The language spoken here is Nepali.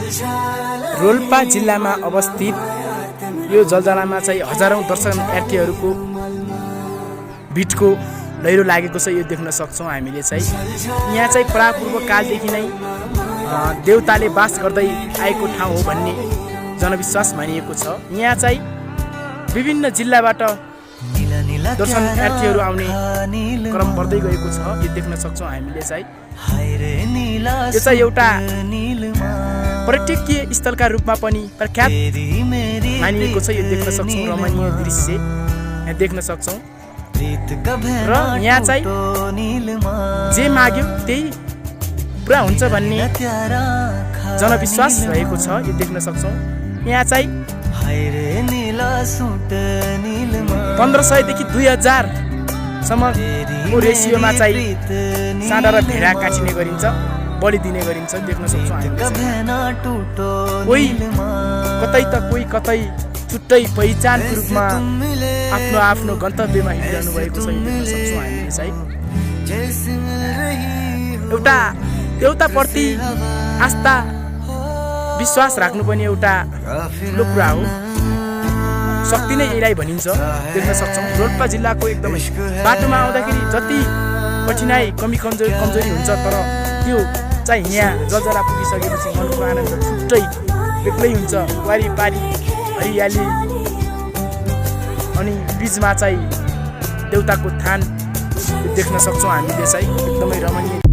रोल्पा जिल्लामा अवस्थित यो जलजलामा चाहिँ हजारौं दर्शनार्थीहरूको भिडको लैरो लागेको छ। यो देख्न सक्छौँ हामीले चाहिँ। यहाँ चाहिँ प्रापूर्व कालदेखि नै देवताले बास गर्दै आएको ठाउँ हो भन्ने जनविश्वास मानिएको छ। यहाँ चाहिँ विभिन्न जिल्लाबाट दर्शनार्थीहरू आउने क्रम बढ्दै गएको छ। यो देख्न सक्छौँ हामीले चाहिँ। यो चाहिँ एउटा पर्यटकीय स्थलका रूपमा पनि प्रख्यात मानिएको छ। यो देख्न सक्छौँ, रमणीय दृश्य यहाँ देख्न सक्छौँ। र यहाँ चाहिँ जे माग्यो त्यही पुरा हुन्छ भन्ने जनविश्वास रहेको छ। यो देख्न सक्छौँ। यहाँ चाहिँ 1500 देखि 2000 सम्मको रेसियोमा चाहिँ साँडा र भेडा काटिने गरिन्छ, बलि दिने गरिन्छ। देख्न सक्छौँ हामीले। कोही कतै त कोही कतै छुट्टै पहिचानको रूपमा आफ्नो आफ्नो गन्तव्यमा हिँडिरहनु भएको छ। यो देख्न सक्छौँ हामीले चाहिँ। एउटा देवताप्रति आस्था विश्वास राख्नु पनि एउटा ठुलो कुरा हो। शक्ति नै यसलाई भनिन्छ। देख्न सक्छौँ रोल्पा जिल्लाको एकदमै बाटोमा आउँदाखेरि जति कठिनाइ कमजोरी हुन्छ, तर त्यो चाहिँ यहाँ जलजला पुगिसकेपछि मनको आनन्द छुट्टै बेग्लै हुन्छ। वारिपारि हरियाली अनि बीचमा चाहिँ देवताको थान देख्न सक्छौँ हामीले चाहिँ। एकदमै रमणीय